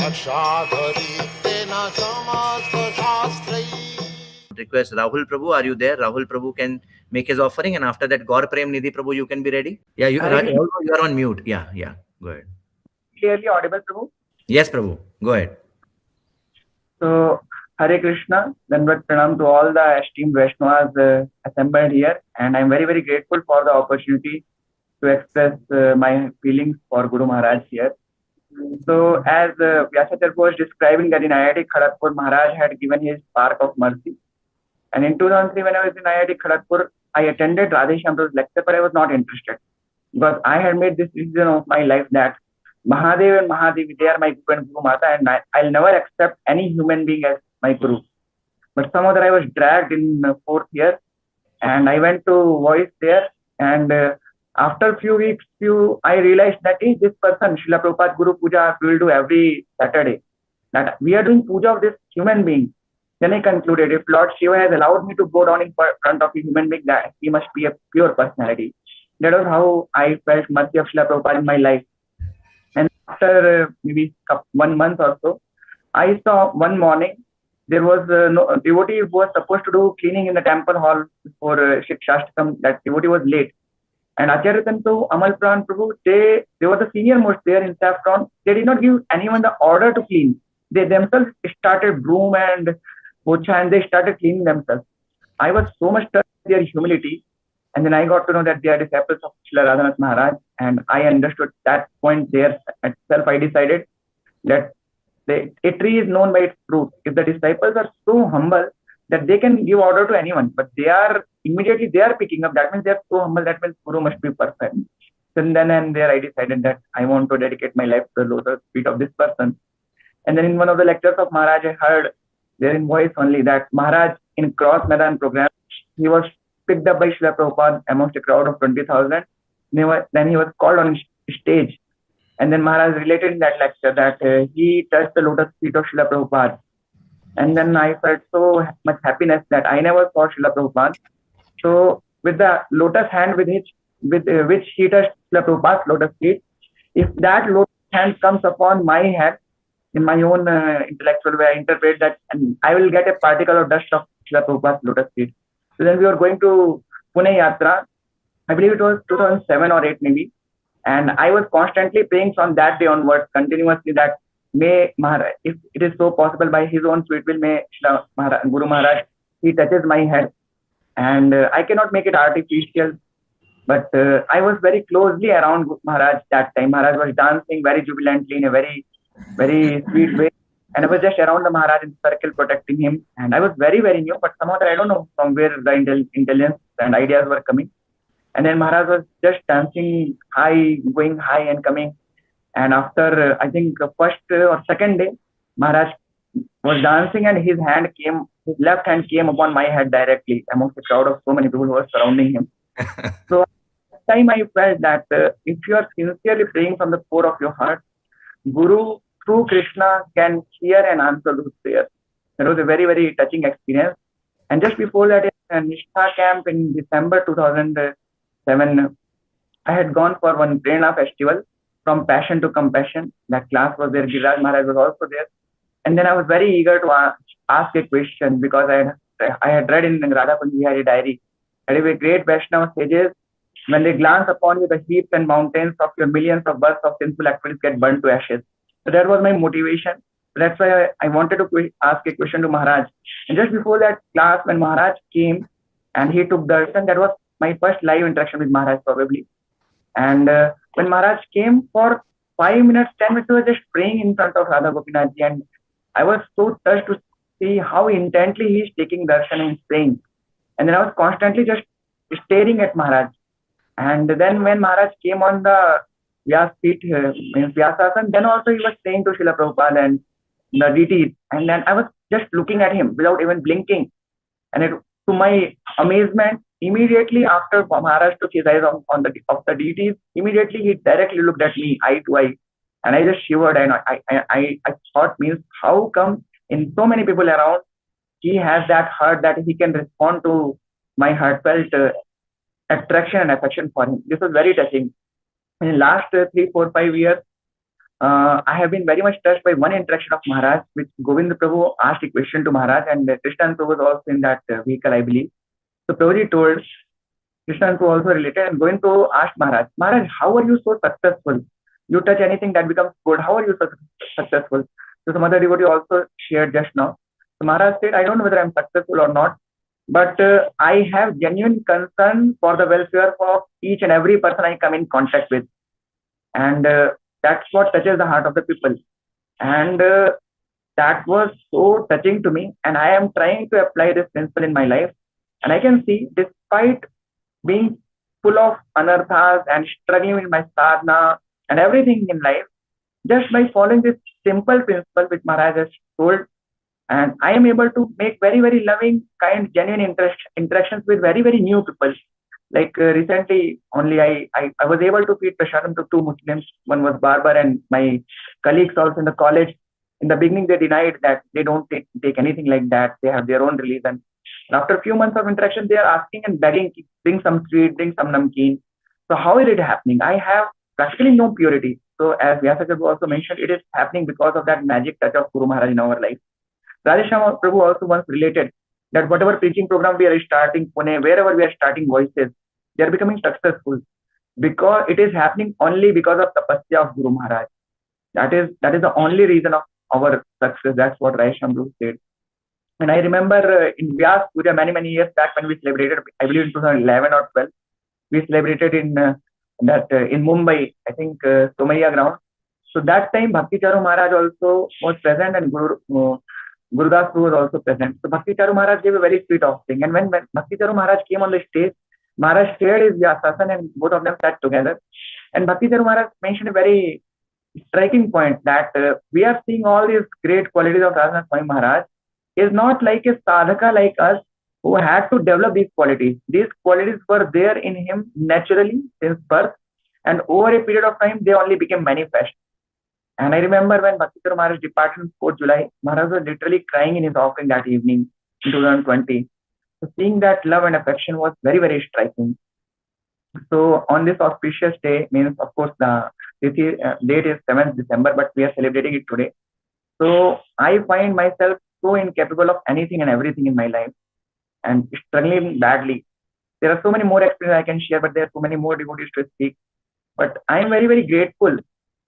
Request Rahul Prabhu, are you there? Rahul Prabhu can make his offering, and after that, Gaur Prem Nidhi Prabhu, you can be ready. Yeah, you are on mute. Yeah, go ahead. Clearly audible, Prabhu? Yes, Prabhu, go ahead. So, Hare Krishna, Dandavat Pranam to all the esteemed Vaishnavas assembled here, and I'm very, very grateful for the opportunity to express my feelings for Guru Maharaj here. So, as Vyasacharya was describing that in IIT Kharagpur, Maharaj had given his spark of mercy. And in 2003, when I was in IIT Kharagpur, I attended Radhesham's lecture, but I was not interested because I had made this decision of my life that Mahadev and Mahadevi, they are my Guru and Guru Mata, and I'll never accept any human being as my Guru. But somehow I was dragged in fourth year, and I went to voice there, and after a few weeks, I realized that this person, Srila Prabhupada Guru Puja, we will do every Saturday. That we are doing puja of this human being. Then I concluded, if Lord Shiva has allowed me to go down in front of a human being, that he must be a pure personality. That was how I felt mercy of Srila Prabhupada in my life. And after maybe 1 month or so, I saw one morning, there was no devotee who was supposed to do cleaning in the temple hall for Shikshashtakam. That devotee was late. And Acharya Tantu, Amal Pran Prabhu, they were the senior most there in Saffron. They did not give anyone the order to clean. They themselves started broom and pocha, and they started cleaning themselves. I was so much touched with their humility. And then I got to know that they are disciples of Srila Radhanath Maharaj. And I understood that point there itself. I decided that a tree is known by its fruit. If the disciples are so humble that they can give order to anyone, but they are picking up, that means they are so humble, that means Guru must be perfect. And then and there I decided that I want to dedicate my life to the lotus feet of this person. And then in one of the lectures of Maharaj, I heard there in voice only that Maharaj in Cross Maidan program, he was picked up by Srila Prabhupada amongst a crowd of 20,000. Then he was called on stage. And then Maharaj related in that lecture that he touched the lotus feet of Srila Prabhupada. And then I felt so much happiness that I never saw Srila Prabhupada. So with the lotus hand with which he touched Srila Prabhupada's lotus feet, if that lotus hand comes upon my head, in my own intellectual way, I interpret that, and I will get a particle of dust of Srila Prabhupada's lotus feet. So then we were going to Pune Yatra. I believe it was 2007 or 8 maybe. And I was constantly praying from that day onwards, continuously, that may Maharaj, if it is so possible by his own sweet will, may Guru Maharaj, he touches my head. And I cannot make it artificial, but I was very closely around Maharaj that time. Maharaj was dancing very jubilantly in a very, very sweet way. And I was just around the Maharaj in circle protecting him. And I was very, very new, but somehow I don't know from where the intelligence and ideas were coming. And then Maharaj was just dancing high, going high and coming. And after, I think, first or second day, Maharaj was dancing and his left hand came upon my head directly amongst a crowd of so many people who were surrounding him. So at that time I felt that if you are sincerely praying from the core of your heart, Guru through Krishna can hear and answer those prayers. It was a very, very touching experience. And just before that, in Nishtha camp in December 2007, I had gone for one Prerna festival from Passion to Compassion. That class was there. Giriraj Maharaj was also there. And then I was very eager to ask a question because I had read in Radha Kunji diary that if a great Vaishnava sages, when they glance upon you, the heaps and mountains of your millions of births of sinful activities get burned to ashes. So that was my motivation. That's why I wanted to ask a question to Maharaj. And just before that class, when Maharaj came and he took darshan, that was my first live interaction with Maharaj probably. And when Maharaj came for 5 minutes, 10 minutes, he was just praying in front of Radha Gopinath ji, and I was so touched to see how intently he is taking darshan and praying. And then I was constantly just staring at Maharaj. And then when Maharaj came on the Vyasasan, then also he was saying to Srila Prabhupada and the deities. And then I was just looking at him without even blinking. And to my amazement, immediately after Maharaj took his eyes on the deities, immediately he directly looked at me eye to eye. And I just shivered, and I thought, means how come in so many people around, he has that heart that he can respond to my heartfelt attraction and affection for him. This was very touching. In the last 3, 4, 5 years, I have been very much touched by one interaction of Maharaj, which Govind Prabhu asked a question to Maharaj, and Krishna Prabhu was also in that vehicle, I believe. So Prabhuji told, Krishna Prabhu also related, and Govind Prabhu asked Maharaj, Maharaj, how are you so successful? You touch anything that becomes good. How are you so successful? So some other devotee also shared just now. So Maharaj said, I don't know whether I'm successful or not, but I have genuine concern for the welfare of each and every person I come in contact with, and that's what touches the heart of the people. And that was so touching to me, and I am trying to apply this principle in my life. And I can see, despite being full of anarthas and struggling with my sadhana and everything in life, just by following this simple principle which Maharaj has told, and I am able to make very, very loving, kind, genuine interactions with very, very new people. Like recently, only I was able to feed prasadam to two Muslims. One was barber, and my colleagues also in the college. In the beginning, they denied that they don't take anything like that. They have their own religion. And after a few months of interaction, they are asking and begging, bring some sweet, bring some namkeen. So how is it happening? I have practically no purity. So as Vyasacharya also mentioned, it is happening because of that magic touch of Guru Maharaj in our life. Radhesham Prabhu also once related that whatever preaching program we are starting, Pune, wherever we are starting voices, they are becoming successful because it is happening only because of tapasya of Guru Maharaj. That is the only reason of our success. That's what Radhesham Prabhu said. And I remember in Vyas Puja many years back when we celebrated, I believe in 2011 or 12, we celebrated in in Mumbai, I think Somaiya ground. So that time Bhakti Charu Maharaj also was present, and Gurudas was also present. So Bhakti Charu Maharaj gave a very sweet offering. And when Bhakti Charu Maharaj came on the stage, Maharaj shared his Vyasasan and both of them sat together. And Bhakti Charu Maharaj mentioned a very striking point that we are seeing all these great qualities of Radhanath Swami Maharaj is not like a sadhaka like us who had to develop these qualities. These qualities were there in him naturally since birth, and over a period of time, they only became manifest. And I remember when Bhakti Maharaj departed on 4th July, Maharaj was literally crying in his offering that evening in 2020. So seeing that love and affection was very, very striking. So on this auspicious day, means of course the date is 7th December, but we are celebrating it today. So I find myself so incapable of anything and everything in my life and struggling badly. There are so many more experiences I can share, but there are so many more devotees to speak. But I am very, very grateful.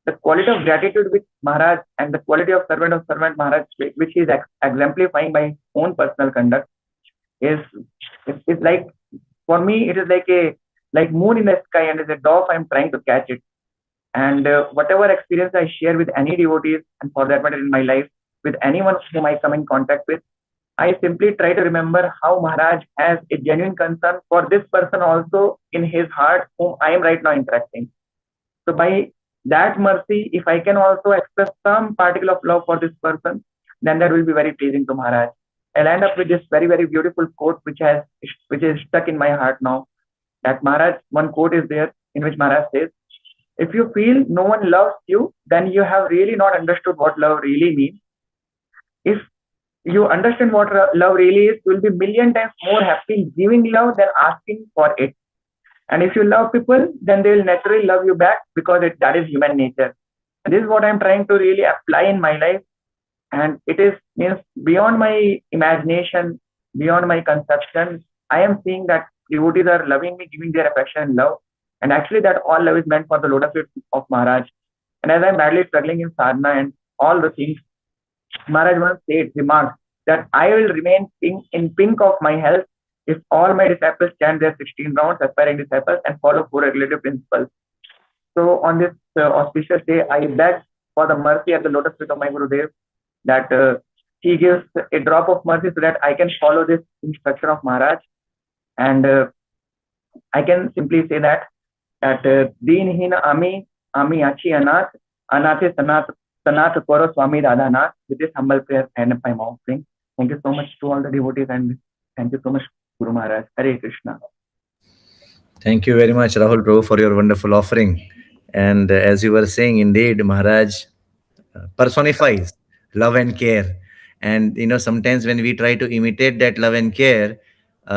The quality of gratitude with Maharaj and the quality of servant Maharaj, which he is exemplifying by his own personal conduct, is is like, for me, it is like a like moon in the sky, and as a dove, I am trying to catch it. And whatever experience I share with any devotees, and for that matter in my life, with anyone whom I come in contact with, I simply try to remember how Maharaj has a genuine concern for this person also in his heart, whom I am right now interacting. So by that mercy, if I can also express some particle of love for this person, then that will be very pleasing to Maharaj. I'll end up with this very, very beautiful quote which is stuck in my heart now. That Maharaj, one quote is there in which Maharaj says, if you feel no one loves you, then you have really not understood what love really means. If you understand what love really is, you will be million times more happy giving love than asking for it. And if you love people, then they will naturally love you back because that is human nature. And this is what I'm trying to really apply in my life. And it is means beyond my imagination, beyond my conception. I am seeing that devotees are loving me, giving their affection and love. And actually, that all love is meant for the lotus feet of Maharaj. And as I'm badly struggling in sadhana and all the things, Maharaj once said, remarked that I will remain in pink of my health if all my disciples chant their 16 rounds, aspiring disciples, and follow four regulative principles. So on this auspicious day, I beg for the mercy at the lotus feet of my Gurudev that he gives a drop of mercy so that I can follow this instruction of Maharaj. And I can simply say that Deenhin Ami Achi Anath, Anathe Sanat Koro Swami Radhanath. With this humble prayer, I end up my offering. Thank you so much to all the devotees, and thank you so much, Guru Maharaj. Hare Krishna. Thank you very much, Rahul Prabhu, for your wonderful offering. And as you were saying, indeed, Maharaj personifies love and care. And sometimes when we try to imitate that love and care,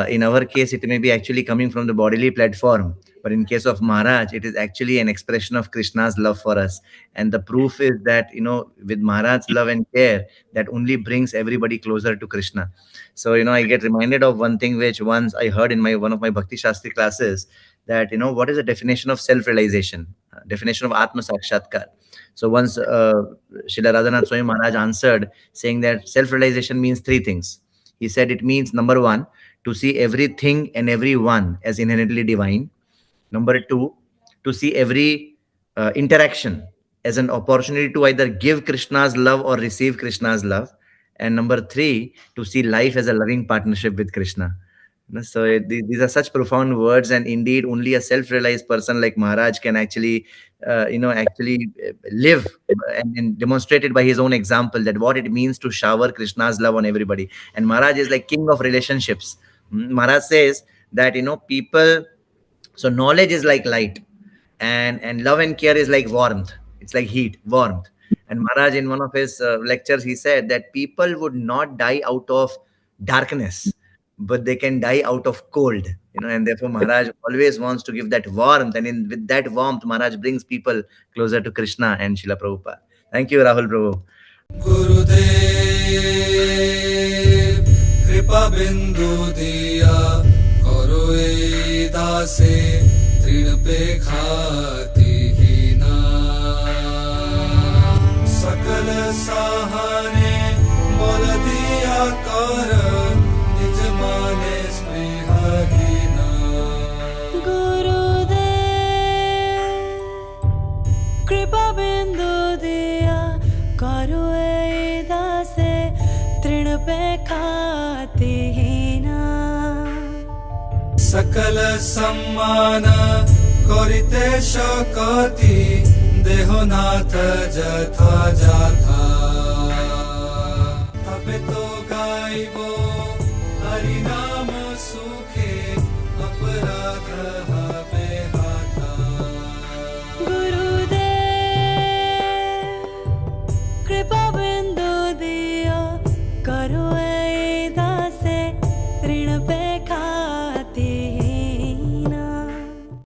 in our case, it may be actually coming from the bodily platform. But in case of Maharaj, it is actually an expression of Krishna's love for us. And the proof is that, with Maharaj's love and care, that only brings everybody closer to Krishna. So, I get reminded of one thing which once I heard in my one of my Bhakti Shastri classes, that, what is the definition of self-realization, definition of Atma Sakshatkar. So once Srila Radhanath Swami Maharaj answered, saying that self-realization means three things. He said it means, number one, to see everything and everyone as inherently divine. Number two, to see every interaction as an opportunity to either give Krishna's love or receive Krishna's love. And number three, to see life as a loving partnership with Krishna. So these are such profound words, and indeed, only a self-realized person like Maharaj can actually, live and demonstrate it by his own example, that what it means to shower Krishna's love on everybody. And Maharaj is like king of relationships. Maharaj says that, people, so knowledge is like light, and love and care is like warmth. It's like heat, warmth. And Maharaj, in one of his lectures, he said that people would not die out of darkness, but they can die out of cold. And therefore Maharaj always wants to give that warmth, and with that warmth, Maharaj brings people closer to Krishna and Srila Prabhupada. Thank you, Rahul Prabhu. गुरुदेव कृपा बिंदु दिया करो ए दासे तृण पे खाती ही ना सकल सहाने बोल दिया कर निज माने स्नेह ही ना गुरुदेव कृपा बिंदु दिया करो ए दासे तृण पे खाती ही ना सकल सम्मान करिते शकति देहनाथ जथा जाथा तबे तो गाइबो